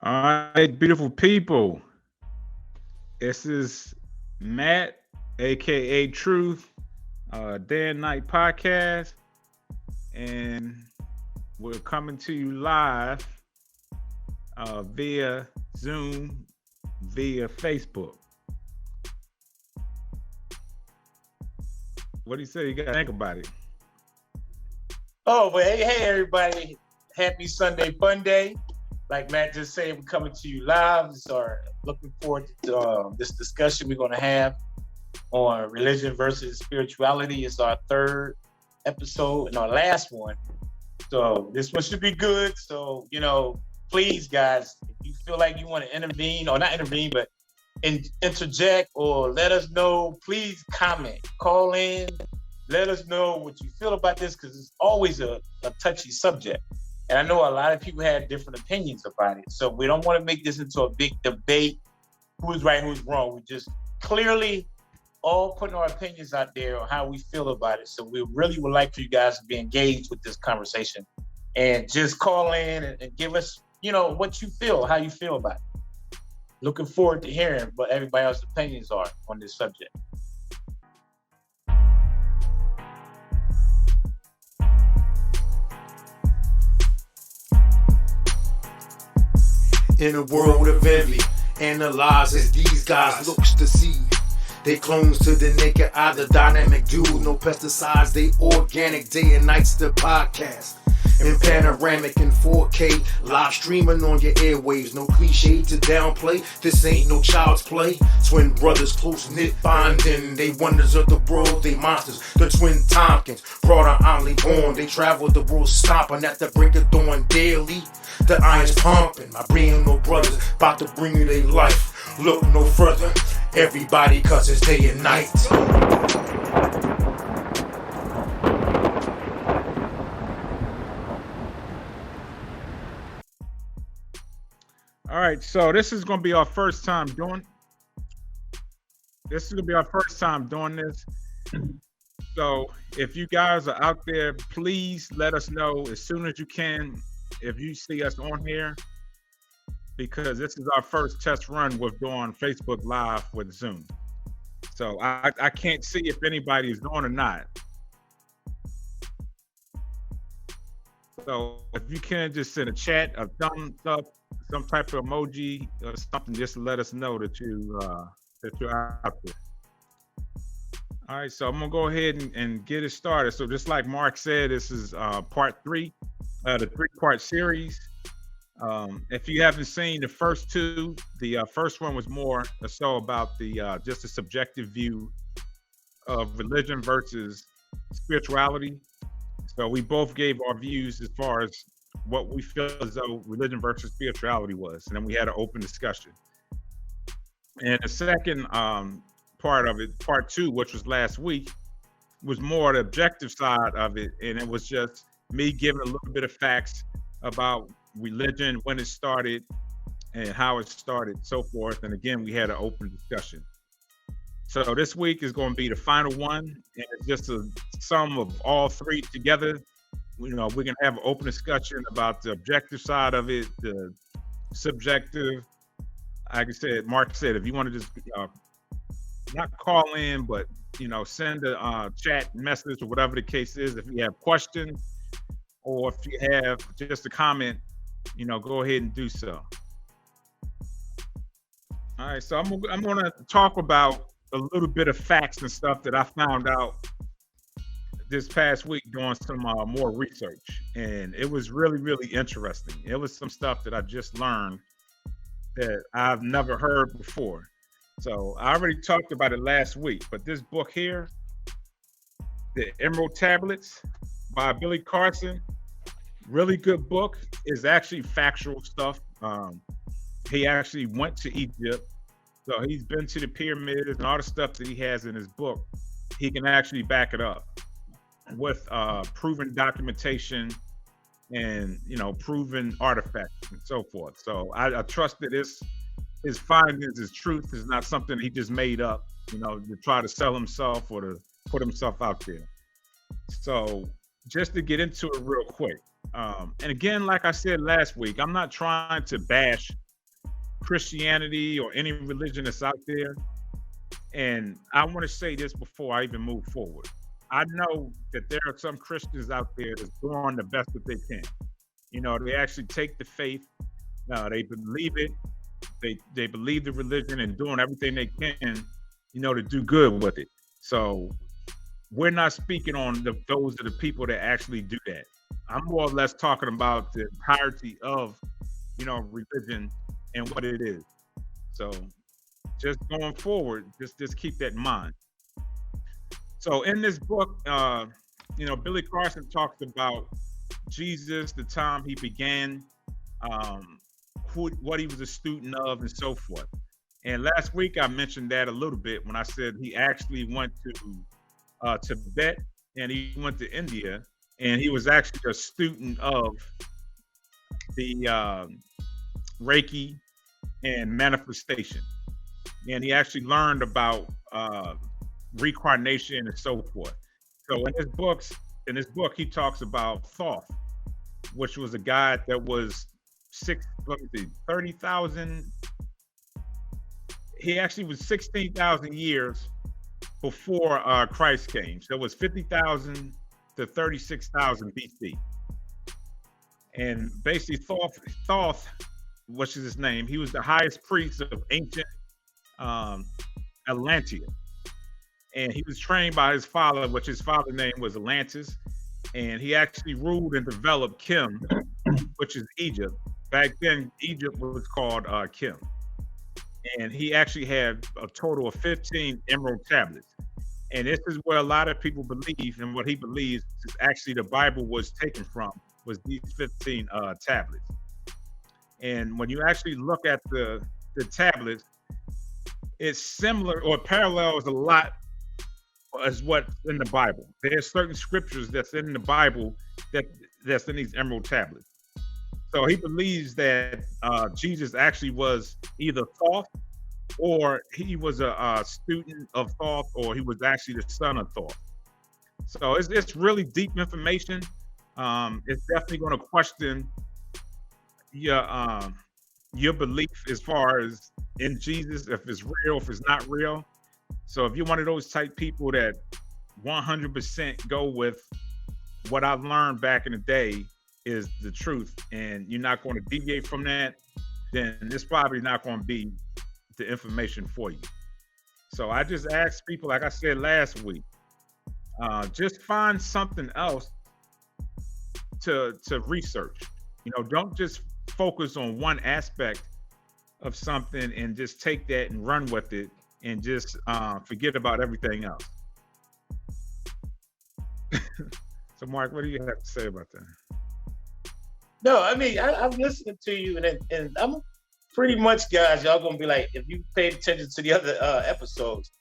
All right, beautiful people. This is Matt, aka Truth, Day and Night Podcast, and we're coming to you live via Zoom, via Facebook. What do you say? You got to think about it. Oh, but hey, everybody. Happy Sunday Fun Day. Like Matt just said, we're coming to you live. So looking forward to this discussion we're going to have on religion versus spirituality. It's our third episode and our last one. So this one should be good. So, please, guys, if you feel like you want to intervene, or not intervene, but interject or let us know, please comment, call in, let us know what you feel about this, because it's always a touchy subject. And I know a lot of people have different opinions about it. So we don't want to make this into a big debate, who's right, who's wrong. We just clearly all putting our opinions out there on how we feel about it. So we really would like for you guys to be engaged with this conversation and just call in and give us, what you feel, how you feel about it. Looking forward to hearing what everybody else's opinions are on this subject. In a world of envy, analyze as these guys looks to see. They clones to the naked eye, the dynamic dude. No pesticides, they organic. Day and night's the podcast. In panoramic in 4K, live streaming on your airwaves. No cliche to downplay, this ain't no child's play. Twin brothers close knit bonding. They wonders of the world, they monsters. The twin Tompkins, brought only born. They travel the world stomping at the break of dawn daily. The iron's pumping, my brain no brothers, about to bring you their life. Look no further, everybody, cause it's day and night. All right, so this is going to be our first time doing. This is going to be our first time doing this. So if you guys are out there, please let us know as soon as you can if you see us on here, because this is our first test run with doing Facebook Live with Zoom. So I can't see if anybody is on or not. So if you can just send a chat, a thumbs up, some type of emoji or something, just to let us know that you're out there. All right, so I'm gonna go ahead and get it started. So just like Mark said, this is part 3, the 3-part series. If you haven't seen the first 2, the first one was more so about the just a subjective view of religion versus spirituality. So we both gave our views as far as what we feel as though religion versus spirituality was, and then we had an open discussion. And the second part of it, part 2, which was last week, was more the objective side of it, and it was just me giving a little bit of facts about religion, when it started, and how it started, so forth. And again, we had an open discussion. So this week is going to be the final one, and it's just a sum of all 3 together. We're going to have an open discussion about the objective side of it, the subjective. Like I said, Mark said, if you want to just not call in, but send a chat message or whatever the case is. If you have questions or if you have just a comment, go ahead and do so. All right, so I'm going to talk about a little bit of facts and stuff that I found out this past week doing some more research, and it was really, really interesting. It was some stuff that I just learned that I've never heard before. So I already talked about it last week, but this book here, The Emerald Tablets by Billy Carson, really good book. Is actually factual stuff. He actually went to Egypt, so he's been to the pyramids and all the stuff that he has in his book. He can actually back it up with proven documentation and proven artifacts and so forth. So I trust that his findings, his truth, is not something he just made up, to try to sell himself or to put himself out there. So just to get into it real quick. And again, like I said last week, I'm not trying to bash Christianity or any religion that's out there. And I want to say this before I even move forward. I know that there are some Christians out there that's doing the best that they can. You know, they actually take the faith, they believe it, they believe the religion and doing everything they can, you know, to do good with it. So we're not speaking on those are the people that actually do that. I'm more or less talking about the entirety of, you know, religion and what it is. So just going forward, just keep that in mind. So in this book, you know, Billy Carson talks about Jesus, the time he began, what he was a student of, and so forth. And last week I mentioned that a little bit when I said he actually went to Tibet and he went to India, and he was actually a student of the Reiki and manifestation. And he actually learned about reincarnation and so forth. So in his book, he talks about Thoth, which was a guy that was 30,000. He actually was 16,000 years before Christ came. So it was 50,000 to 36,000 BC. And basically Thoth, which is his name, he was the highest priest of ancient Atlantia. And he was trained by his father, which his father's name was Atlantis. And he actually ruled and developed Kim, which is Egypt. Back then, Egypt was called Kim. And he actually had a total of 15 emerald tablets. And this is where a lot of people believe, and what he believes is actually the Bible was taken from, was these 15 tablets. And when you actually look at the tablets, it's similar or parallels a lot as what's in the Bible. There's certain scriptures that's in the Bible that's in these emerald tablets. So he believes that Jesus actually was either Thoth, or he was a student of Thoth, or he was actually the son of Thoth. So it's really deep information. It's definitely going to question your belief as far as in Jesus, if it's real, if it's not real. So if you're one of those type people that 100% go with what I've learned back in the day is the truth, and you're not going to deviate from that, then it's probably not going to be the information for you. So I just ask people, like I said last week, just find something else to research. You know, don't just focus on one aspect of something and just take that and run with it and just forget about everything else. So Mark, what do you have to say about that? No, I mean, I'm listening to you, and I'm pretty much, guys, y'all gonna be like, if you paid attention to the other episodes,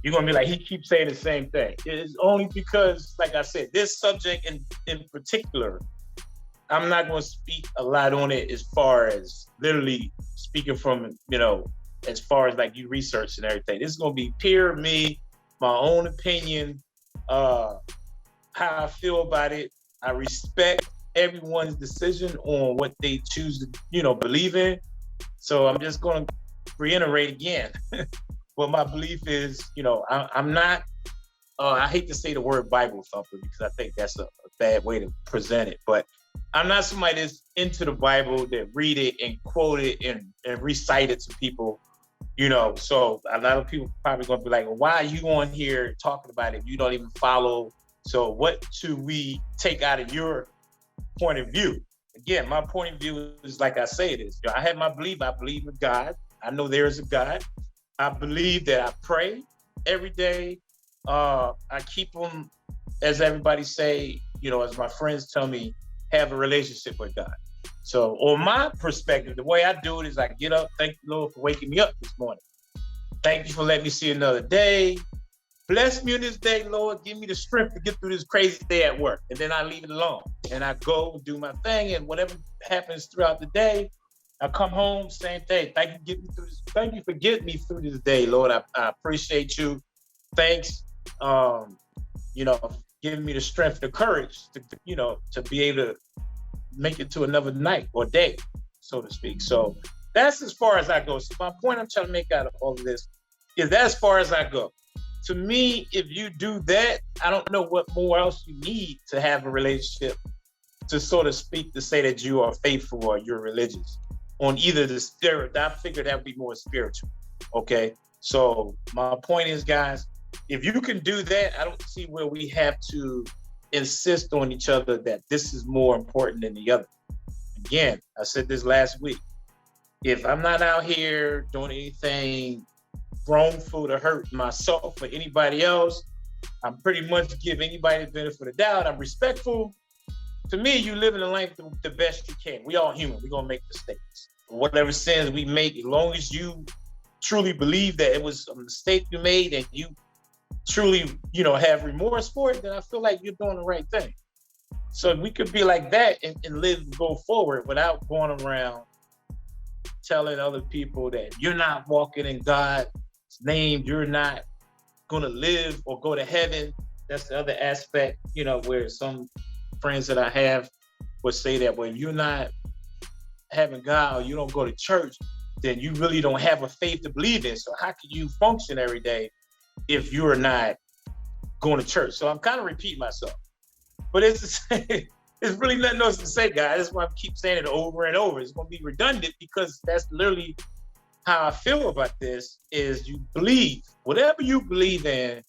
you're gonna be like, he keeps saying the same thing. It's only because, like I said, this subject in particular, I'm not gonna speak a lot on it as far as literally speaking from, you know, as far as like you research and everything. This is gonna be pure me, my own opinion, how I feel about it. I respect everyone's decision on what they choose to, you know, believe in. So I'm just going to reiterate again what my belief is. You know, I'm not, I hate to say the word Bible thumper because I think that's a bad way to present it, but I'm not somebody that's into the Bible that read it and quote it and recite it to people, you know. So a lot of people probably going to be like, well, why are you on here talking about it? You don't even follow. So what should we take out of your point of view? Again, my point of view is like I say it is. You know, I have my belief. I believe in God. I know there is a God. I believe that I pray every day. I keep them, as everybody say, you know, as my friends tell me, have a relationship with God. So on my perspective, the way I do it is I get up, thank you, Lord, for waking me up this morning. Thank you for letting me see another day. Bless me in this day, Lord. Give me the strength to get through this crazy day at work. And then I leave it alone. And I go and do my thing. And whatever happens throughout the day, I come home, same thing. Thank you, get me through this. Thank you for getting me through this day, Lord. I appreciate you. Thanks, you know, giving me the strength, the courage to, you know, to be able to make it to another night or day, so to speak. So That's as far as I go. So my point I'm trying to make out of all of this is that's as far as I go. To me, if you do that, I don't know what more else you need to have a relationship to sort of speak to say that you are faithful or you're religious on either the spirit. I figure that would be more spiritual. Okay. So my point is, guys, if you can do that, I don't see where we have to insist on each other that this is more important than the other. Again, I said this last week. If I'm not out here doing anything wrongful to hurt myself or anybody else, I'm pretty much give anybody the benefit of the doubt. I'm respectful. To me, you live in the life the best you can. We all human. We're going to make mistakes. Whatever sins we make, as long as you truly believe that it was a mistake you made and you truly, have remorse for it, then I feel like you're doing the right thing. So we could be like that and live and go forward without going around telling other people that you're not walking in God's name, you're not going to live or go to heaven. That's the other aspect, where some friends that I have would say that, well, if you're not having God or you don't go to church, then you really don't have a faith to believe in. So how can you function every day if you're not going to church? So I'm kind of repeating myself, but it's really nothing else to say, guys. That's why I keep saying it over and over. It's going to be redundant because that's literally how I feel about this is you believe whatever you believe in.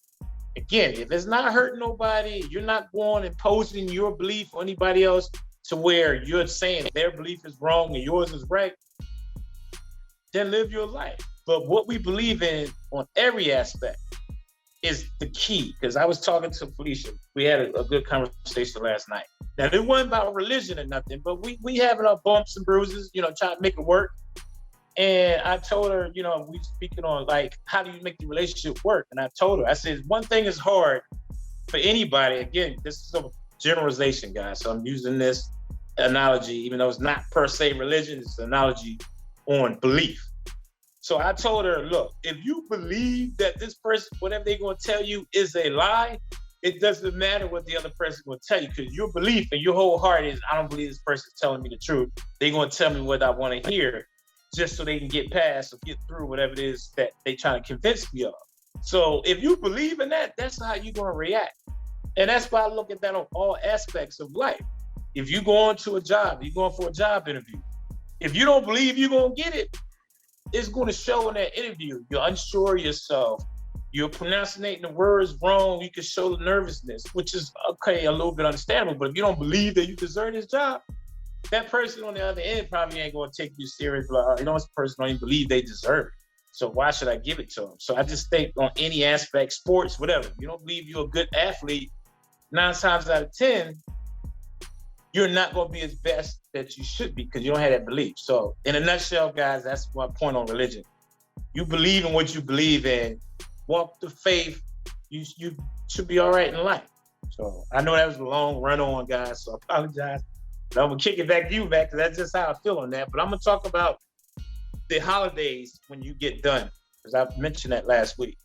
Again, if it's not hurting nobody, you're not going and imposing your belief on anybody else to where you're saying their belief is wrong and yours is right, then live your life. But what we believe in on every aspect is the key. Because I was talking to Felicia. We had a good conversation last night. Now, it wasn't about religion or nothing, but we having our bumps and bruises, trying to make it work. And I told her, we speaking on like, how do you make the relationship work? And I told her, I said, one thing is hard for anybody. Again, this is a generalization, guys. So I'm using this analogy, even though it's not per se religion, it's an analogy on belief. So I told her, look, if you believe that this person, whatever they're going to tell you is a lie, it doesn't matter what the other person will tell you, because your belief and your whole heart is, I don't believe this person's telling me the truth. They're going to tell me what I want to hear just so they can get past or get through whatever it is that they trying to convince me of. So if you believe in that, that's how you're going to react. And that's why I look at that on all aspects of life. If you go on to a job, you're going for a job interview. If you don't believe you're going to get it, it's going to show in that interview. You're unsure of yourself. You're pronouncing the words wrong. You can show the nervousness, which is, okay, a little bit understandable. But if you don't believe that you deserve this job, that person on the other end probably ain't going to take you serious. Like, this person don't even believe they deserve it. So why should I give it to them? So I just think on any aspect, sports, whatever, you don't believe you're a good athlete, 9 times out of 10, you're not going to be as best that you should be because you don't have that belief. So in a nutshell, guys, that's my point on religion. You believe in what you believe in, walk the faith, you should be all right in life. So I know that was a long run on, guys, so I apologize. But I'm going to kick it back to you, Mac, because that's just how I feel on that. But I'm going to talk about the holidays when you get done, because I mentioned that last week.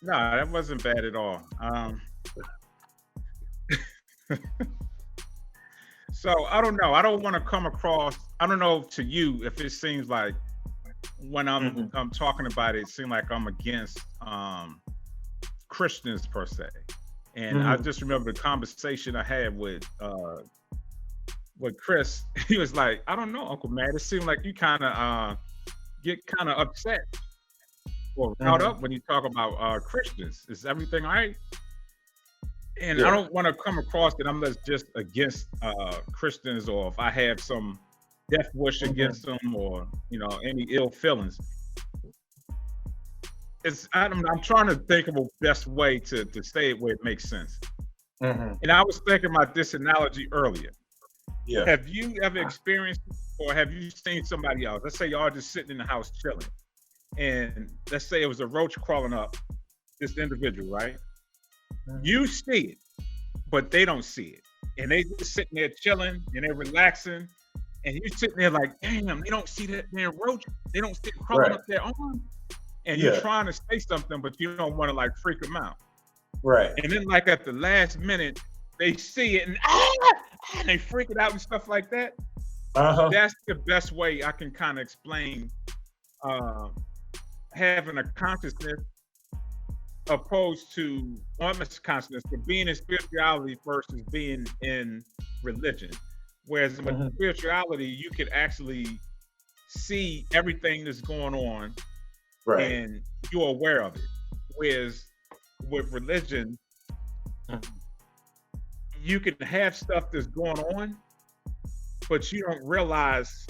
No, that wasn't bad at all. So I don't know. I don't want to come across. I don't know to you if it seems like when I'm talking about it, it seems like I'm against Christians per se. And I just remember the conversation I had with Chris. He was like, "I don't know, Uncle Matt. It seemed like you kind of get kind of upset or riled up when you talk about Christians. Is everything all right?" And I don't want to come across that I'm just against Christians, or if I have some death wish against them, or any ill feelings. I'm trying to think of a best way to say it where it makes sense. And I was thinking about this analogy earlier. Yeah. Have you ever experienced, or have you seen somebody else? Let's say y'all just sitting in the house chilling, and let's say it was a roach crawling up this individual, right? You see it, but they don't see it. And they just sitting there chilling and they're relaxing. And you're sitting there like, damn, they don't see that damn roach. They don't see it crawling up their arm. And you're trying to say something, but you don't want to like freak them out. Right. And then like at the last minute, they see it and and they freak it out and stuff like that. Uh-huh. That's the best way I can kind of explain having a consciousness opposed to almost consciousness, but being in spirituality versus being in religion. Whereas with spirituality, you can actually see everything that's going on, Right. and you're aware of it. Whereas with religion, you can have stuff that's going on, but you don't realize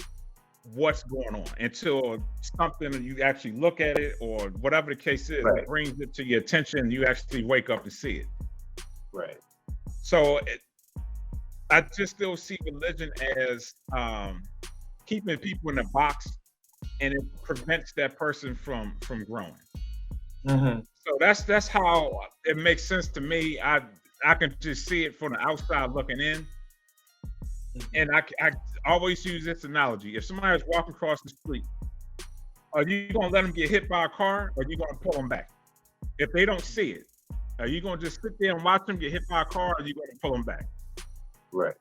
what's going on until something you actually look at it, or whatever the case is, Right. it brings it to your attention. You actually wake up and see it. Right. So I just still see religion as keeping people in a box, and it prevents that person from growing. So that's how it makes sense to me. I can just see it from the outside looking in, and I always use this analogy. If somebody's walking across the street, are you gonna let them get hit by a car, or are you gonna pull them back? If they don't see it, are you gonna just sit there and watch them get hit by a car, or are you gonna pull them back? Right.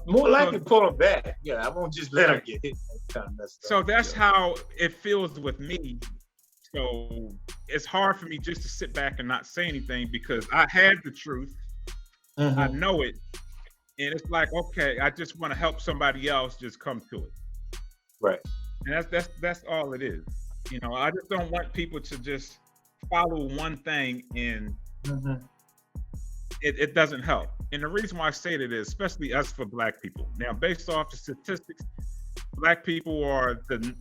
More likely pull them back. Yeah, I won't just let them get hit. That's kind of messed up. So that's Yeah. how it feels with me. So it's hard for me just to sit back and not say anything, because I had the truth. I know it. And it's like, okay, I just want to help somebody else just come to it. Right. And that's all it is. You know, I just don't want people to just follow one thing, and it doesn't help. And the reason why I say that is, especially us for Black people. Now, based off the statistics, Black people are the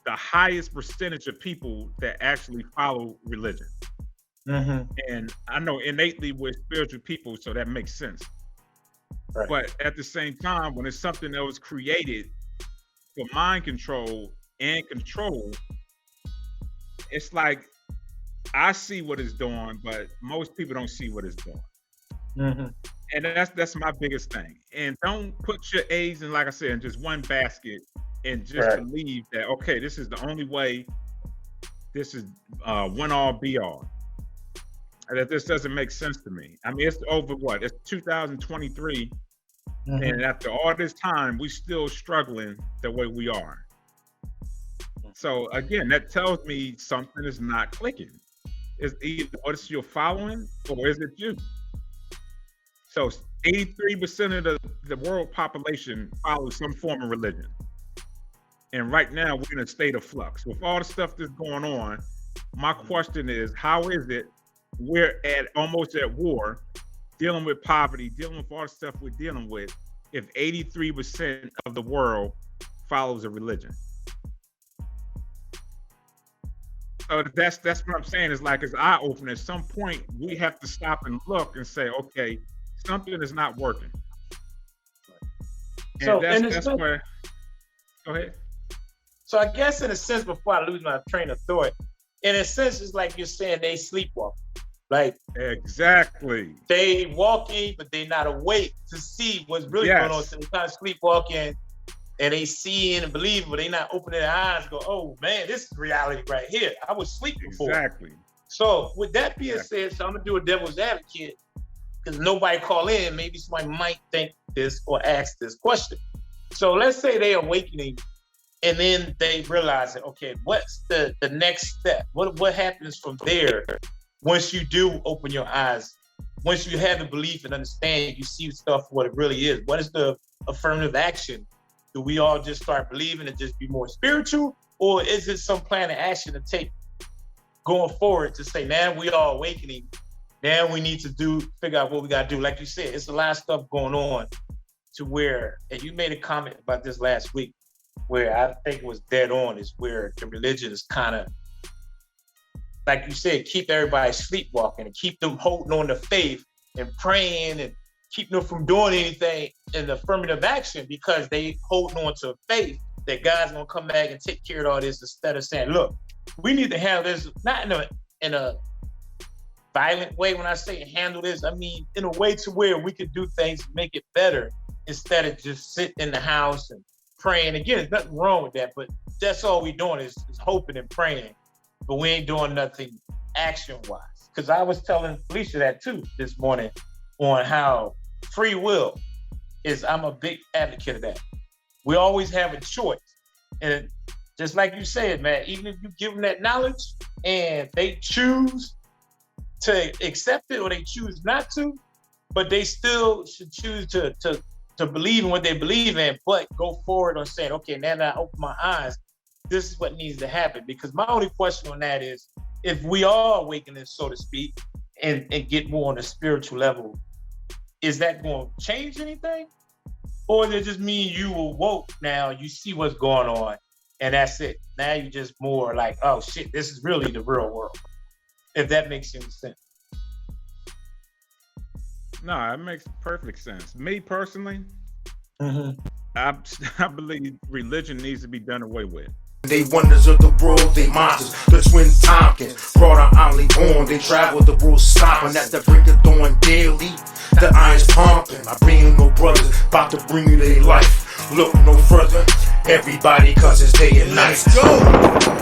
highest percentage of people that actually follow religion. And I know innately we're spiritual people, so that makes sense. Right. But at the same time, when it's something that was created for mind control and control, it's like I see what it's doing, but most people don't see what it's doing. And that's my biggest thing. And don't put your eggs in, like I said, in just one basket, and just Right. believe that, okay, this is the only way, this is one all be all. That this doesn't make sense to me. I mean, it's over what? It's 2023, and after all this time, we still struggling the way we are. So again, that tells me something is not clicking. It's either what is you're following, or is it you? So 83% of the world population follows some form of religion. And right now we're in a state of flux. With all the stuff that's going on, my question is, how is it we're almost at war, dealing with poverty, dealing with all the stuff we're dealing with, if 83% of the world follows a religion? So that's what I'm saying. Is like, it's eye opening. At some point, we have to stop and look and say, okay, something is not working. And So, that's where. Go ahead. So I guess in a sense, before I lose my train of thought, in a sense, it's like you're saying they sleepwalk. Like, Exactly. they walking, but they not awake to see what's really going on. So they kind of sleepwalking, and they seeing and believing, but they not opening their eyes and go, oh man, this is reality right here. I was sleeping before. Exactly. So with that being said, so I'm gonna do a devil's advocate, because nobody call in, maybe somebody might think this or ask this question. So let's say they awakening, and then they realize that, okay, what's the next step? What happens from there once you do open your eyes? Once you have the belief and understand, you see stuff for what it really is. What is the affirmative action? Do we all just start believing and just be more spiritual? Or is it some plan of action to take going forward to say, now we are awakening, now we need to figure out what we got to do? Like you said, it's a lot of stuff going on to where, and you made a comment about this last week, where I think it was dead on, is where the religion is kind of, like you said, keep everybody sleepwalking and keep them holding on to faith and praying and keep them from doing anything in affirmative action, because they holding on to faith that God's gonna come back and take care of all this, instead of saying, look, we need to handle this, not in a violent way. When I say handle this, I mean in a way to where we can do things to make it better, instead of just sitting in the house and praying. Again, there's nothing wrong with that, but that's all we doing is hoping and praying, but we ain't doing nothing action-wise. Because I was telling Felicia that too this morning, on how free will I'm a big advocate of that. We always have a choice. And just like you said, man, even if you give them that knowledge and they choose to accept it or they choose not to, but they still should choose to believe in what they believe in, but go forward on saying, okay, now that I open my eyes, this is what needs to happen. Because my only question on that is, if we are awakening, so to speak, and get more on a spiritual level, is that going to change anything? Or does it just mean you awoke now, you see what's going on, and that's it? Now you just more like, oh shit, this is really the real world. If that makes any sense. No, it makes perfect sense. Me personally, Mm-hmm. I believe religion needs to be done away with. They wonders of the world, they monsters. The twin Tompkins brought our only born. They travel the world stopping at the brink of dawn daily. The iron's pumping. I bring you no brothers, about to bring you their life. Look no further, everybody, cause it's day and night. Let's go!